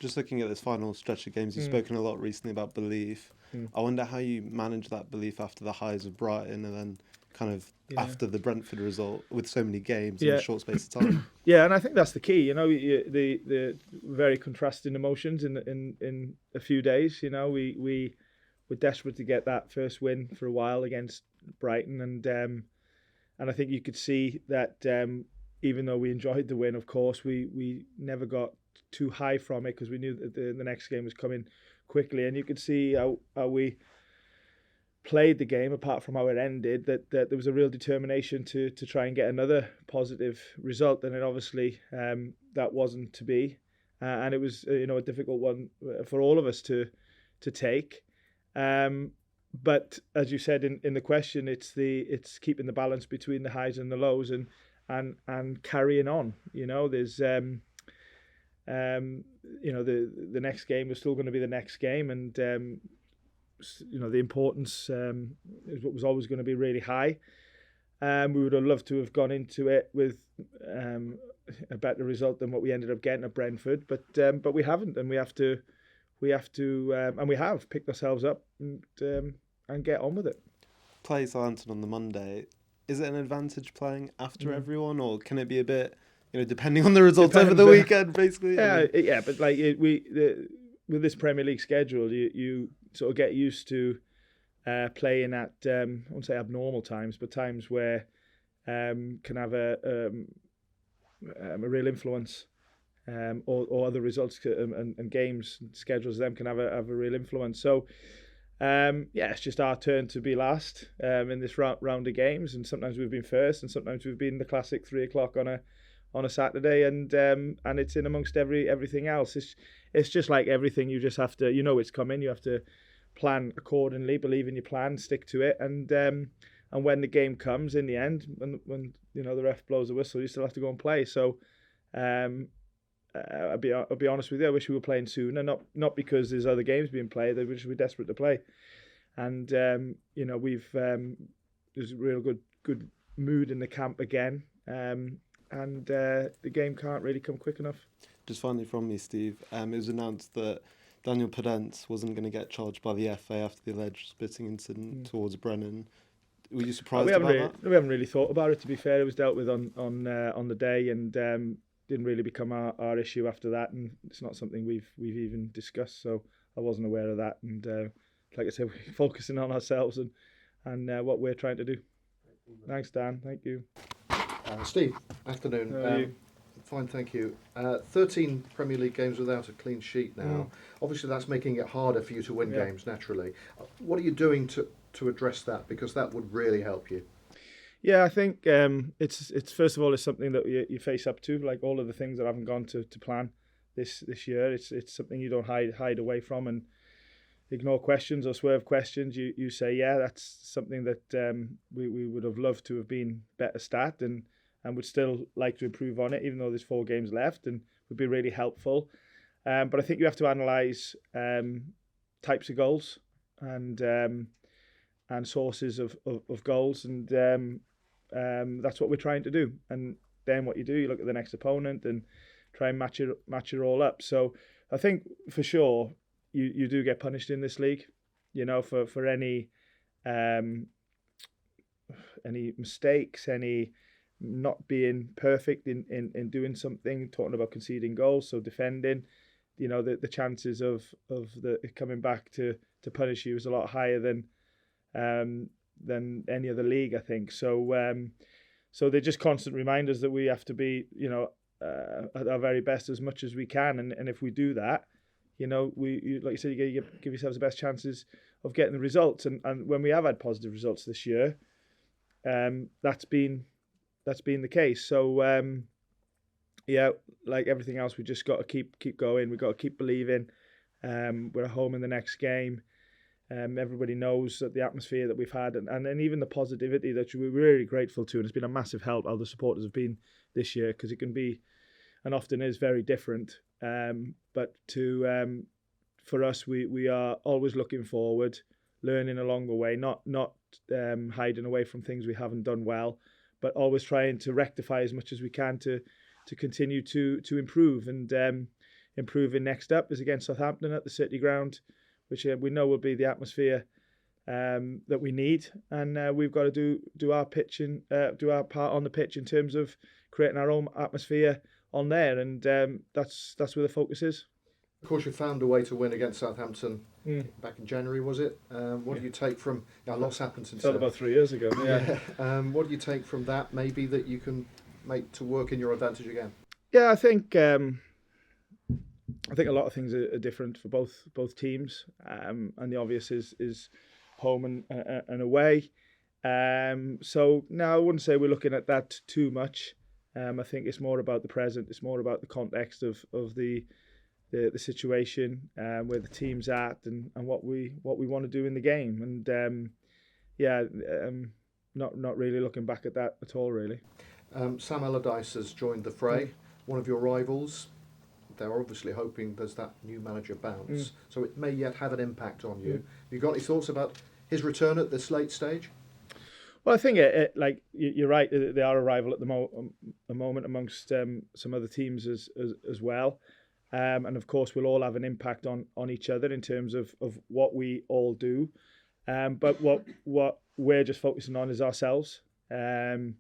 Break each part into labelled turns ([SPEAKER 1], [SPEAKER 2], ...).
[SPEAKER 1] Just looking at this final stretch of games, you've spoken a lot recently about belief. I wonder how you manage that belief after the highs of Brighton and then kind of after the Brentford result with so many games in a short space of time.
[SPEAKER 2] Yeah, and I think that's the key. You know, the very contrasting emotions in a few days. You know, we were desperate to get that first win for a while against Brighton, and I think you could see that even though we enjoyed the win, of course, we never got too high from it because we knew that the next game was coming quickly, and you could see how we played the game, apart from how it ended, that there was a real determination to try and get another positive result, and then obviously that wasn't to be, and it was a difficult one for all of us to take. But as you said in the question, it's keeping the balance between the highs and the lows and carrying on. You know, there's the next game is still going to be the next game, and the importance is what was always going to be really high. We would have loved to have gone into it with a better result than what we ended up getting at Brentford, but we haven't, and we have to and we have picked ourselves up and get on with it.
[SPEAKER 1] Play Southampton on the Monday. Is it an advantage playing after everyone, or can it be a bit, depending on the results over the weekend, basically?
[SPEAKER 2] Yeah, but like with this Premier League schedule, you sort of get used to playing at I won't say abnormal times, but times where can have a real influence, or other results and games and schedules them can have a real influence. So it's just our turn to be last in this round of games, and sometimes we've been first, and sometimes we've been the classic 3:00 on a Saturday, and it's in amongst everything else. It's just like everything. You just have to, it's coming. You have to plan accordingly, believe in your plan, stick to it, and when the game comes in the end, when the ref blows the whistle, you still have to go and play. So I'll be honest with you, I wish we were playing sooner, not because there's other games being played, I wish we were desperate to play. And we've there's a real good mood in the camp again, and the game can't really come quick enough.
[SPEAKER 1] Just finally from me, Steve, it was announced that Daniel Podence wasn't going to get charged by the FA after the alleged spitting incident towards Brennan. Were you surprised about that?
[SPEAKER 2] We haven't really thought about it, to be fair. It was dealt with on the day, and didn't really become our issue after that, and it's not something we've even discussed, so I wasn't aware of that. And like I said, we're focusing on ourselves and what we're trying to do. Thanks, Dan. Thank you.
[SPEAKER 3] Steve, afternoon. Fine, thank you. 13 Premier League games without a clean sheet now. Obviously, that's making it harder for you to win games, naturally. What are you doing to address that? Because that would really help you.
[SPEAKER 2] Yeah, I think it's first of all, it's something that you face up to, like all of the things that haven't gone to plan this year. It's something you don't hide away from and ignore questions or swerve questions. You say, yeah, that's something that we would have loved to have been better stat and would still like to improve on it, even though there's 4 games left, and would be really helpful. But I think you have to analyse types of goals and sources of goals, and that's what we're trying to do. And then what you do, you look at the next opponent and try and match it all up. So I think for sure you do get punished in this league, for any mistakes, any not being perfect in doing something, talking about conceding goals, so defending, the chances of the coming back to punish you is a lot higher than any other league, I think. So they're just constant reminders that we have to be, at our very best as much as we can, and if we do that, we like you said, you give yourselves the best chances of getting the results. And when we have had positive results this year, that's been the case. So like everything else, we just got to keep going. We've got to keep believing. We're at home in the next game. Everybody knows that the atmosphere that we've had and even the positivity that we're really grateful to, and it's been a massive help how the supporters have been this year, because it can be and often is very different. But for us, we are always looking forward, learning along the way, not hiding away from things we haven't done well, but always trying to rectify as much as we can to continue to improve. And improving next up is against Southampton at the City Ground, which we know will be the atmosphere that we need, and we've got to do our pitching, do our part on the pitch in terms of creating our own atmosphere on there, and that's where the focus is.
[SPEAKER 3] Of course, you found a way to win against Southampton back in January, was it? What do you take from... a lot's happened since then.
[SPEAKER 2] About 3 years ago. Yeah.
[SPEAKER 3] What do you take from that, maybe, that you can make to work in your advantage again?
[SPEAKER 2] Yeah, I think a lot of things are different for both teams, and the obvious is home and away. So no, I wouldn't say we're looking at that too much. I think it's more about the present. It's more about the context of the situation, where the team's at, and what we want to do in the game. And not really looking back at that at all, really.
[SPEAKER 3] Sam Allardyce has joined the fray. One of your rivals. They're obviously hoping there's that new manager bounce, so it may yet have an impact on you. Have you got any thoughts about his return at this late stage?
[SPEAKER 2] Well, I think like you're right. They are a rival at the moment amongst some other teams as well, and of course we'll all have an impact on each other in terms of what we all do. But what we're just focusing on is ourselves, and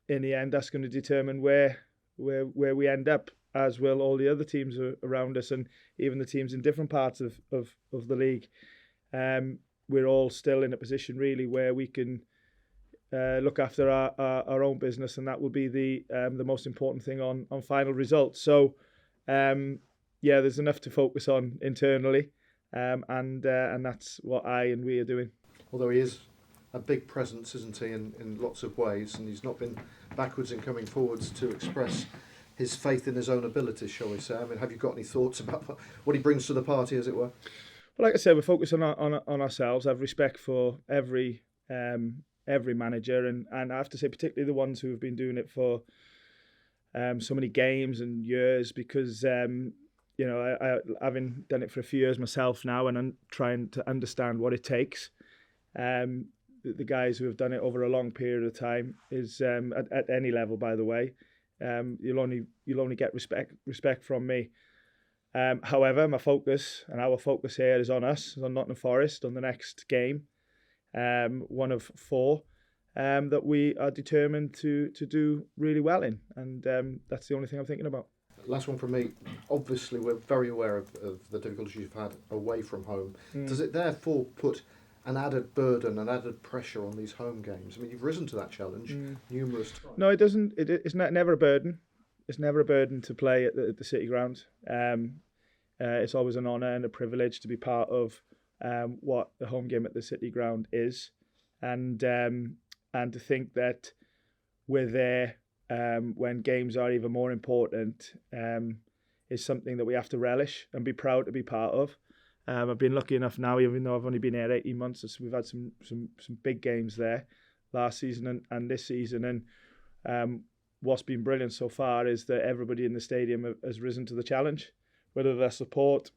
[SPEAKER 2] in the end, that's going to determine where we end up, as will all the other teams around us, and even the teams in different parts of the league. We're all still in a position really where we can look after our own business, and that will be the most important thing on final results. So there's enough to focus on internally, and that's what we are doing.
[SPEAKER 3] Although he is a big presence, isn't he, in lots of ways, and he's not been backwards in coming forwards to express his faith in his own abilities, shall we say. I mean, have you got any thoughts about what he brings to the party, as it were?
[SPEAKER 2] Well, like I said, we're focused on ourselves. I have respect for every manager, and I have to say particularly the ones who have been doing it for so many games and years, because I having done it for a few years myself now, and I'm trying to understand what it takes. The guys who have done it over a long period of time is at any level, by the way, you'll only get respect from me. However, my focus and our focus here is on us, on Nottingham Forest, on the next game, one of 4 that we are determined to do really well in, and that's the only thing I'm thinking about.
[SPEAKER 3] Last one from me. Obviously, we're very aware of the difficulties you've had away from home. Does it therefore put an added burden, an added pressure on these home games? I mean, you've risen to that challenge numerous times.
[SPEAKER 2] No, it doesn't. It's never a burden. It's never a burden to play at the City Ground. It's always an honour and a privilege to be part of what the home game at the City Ground is, and to think that we're there when games are even more important is something that we have to relish and be proud to be part of. I've been lucky enough now, even though I've only been here 18 months, we've had some big games there last season and this season, and what's been brilliant so far is that everybody in the stadium has risen to the challenge. Whether their support,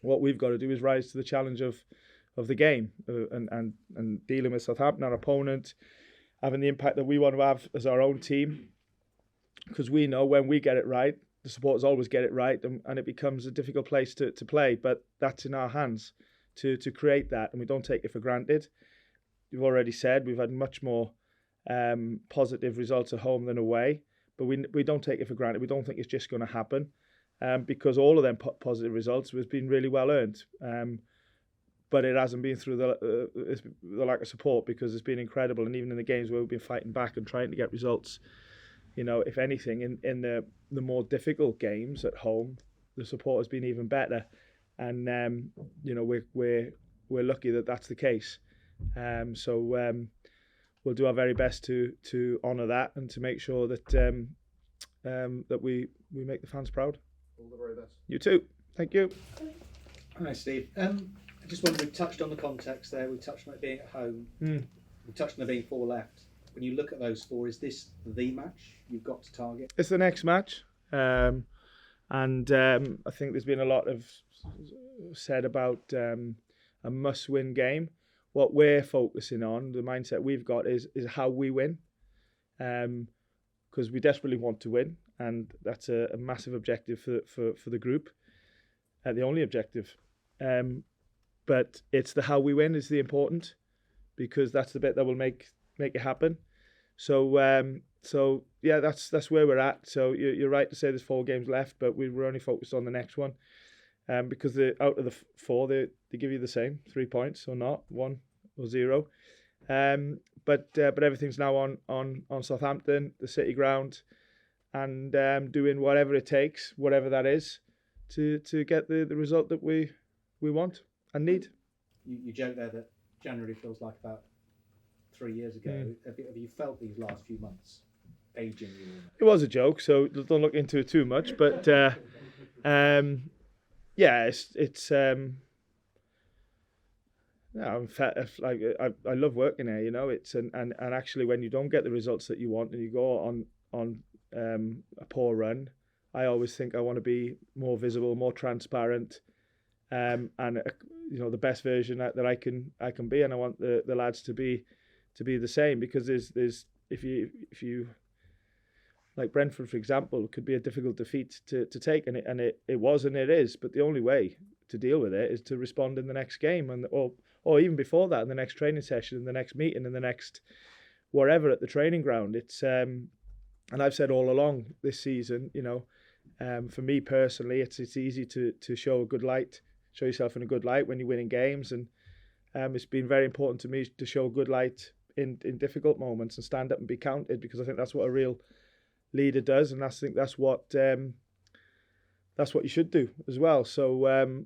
[SPEAKER 2] what we've got to do is rise to the challenge of the game, and dealing with Southampton, our opponent, having the impact that we want to have as our own team, because we know when we get it right, the supporters always get it right, and it becomes a difficult place to play, but that's in our hands to create that, and we don't take it for granted. You've already said we've had much more positive results at home than away, but we don't take it for granted. We don't think it's just going to happen, because all of them positive results has been really well earned, but it hasn't been through the lack of support, because it's been incredible. And even in the games where we've been fighting back and trying to get results, if anything, in the more difficult games at home, the support has been even better, and we're lucky that that's the case. So we'll do our very best to honour that, and to make sure that that we make the fans proud.
[SPEAKER 3] All the very best.
[SPEAKER 2] You too. Thank you.
[SPEAKER 4] Hi, Steve. I just wondered, we touched on the context there. We touched on it being at home. We touched on there being 4 left. When you look at those 4, is this the match you've got to target?
[SPEAKER 2] It's the next match, and I think there's been a lot of said about a must-win game. What we're focusing on, the mindset we've got, is how we win, because we desperately want to win, and that's a massive objective for the group, the only objective. But it's the how we win is the important, because that's the bit that will make it happen. So yeah, that's where we're at. So you're right to say there's 4 games left, but we're only focused on the next one, because out of the 4 they give you the same 3 points or not 1 or 0. But everything's now on Southampton, the City ground, and doing whatever it takes, whatever that is, to get the result that we want and need.
[SPEAKER 4] You joke there that January feels like about 3 years ago. Have you felt these last few months aging you?
[SPEAKER 2] It was a joke, so don't look into it too much. But yeah, it's yeah, like I love working here. You know, it's and actually when you don't get the results that you want and you go on a poor run, I always think I want to be more visible, more transparent, and you know, the best version that I can be, and I want the lads to be the same, because there's if you like Brentford, for example, could be a difficult defeat to take, and it was and it is, but the only way to deal with it is to respond in the next game, and or even before that, in the next training session, in the next meeting, in the next wherever at the training ground. It's and I've said all along this season, you know, for me personally, it's easy to show a good light, show yourself in a good light when you're winning games, and it's been very important to me to show a good light in difficult moments and stand up and be counted, because I think that's what a real leader does, and I think that's what you should do as well. So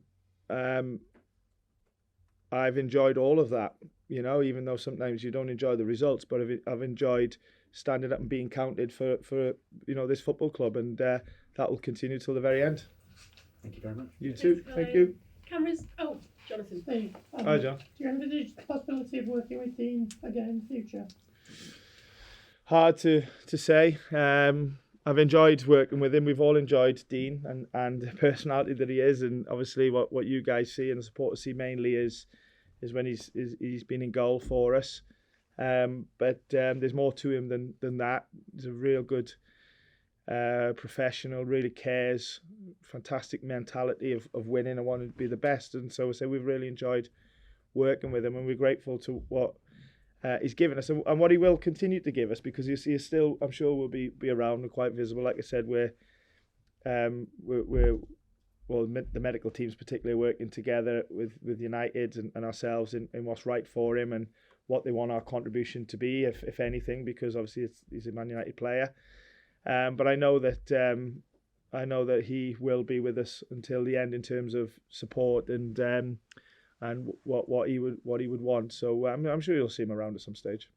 [SPEAKER 2] I've enjoyed all of that, you know, even though sometimes you don't enjoy the results, but I've enjoyed standing up and being counted for you know, this football club, and that will continue till the very end.
[SPEAKER 4] Thank you very much.
[SPEAKER 2] You too. Thank you.
[SPEAKER 5] Cameras. Oh, Jonathan.
[SPEAKER 6] Steve,
[SPEAKER 2] Hi, John.
[SPEAKER 6] do you envisage the possibility of working with Dean again in the future?
[SPEAKER 2] Hard to say. I've enjoyed working with him. We've all enjoyed Dean and the personality that he is, and obviously what you guys see and the supporters see mainly is when he's been in goal for us. But there's more to him than that. He's a real good professional, really cares, fantastic mentality of winning and wanting to be the best. And so we've really enjoyed working with him, and we're grateful to what he's given us and what he will continue to give us, because he's still, I'm sure, will be around and quite visible. Like I said, we're the medical teams particularly working together with United and ourselves in what's right for him and what they want our contribution to be, if anything, because obviously he's a Man United player. But I know that he will be with us until the end in terms of support and what he would want. So I'm sure you'll see him around at some stage.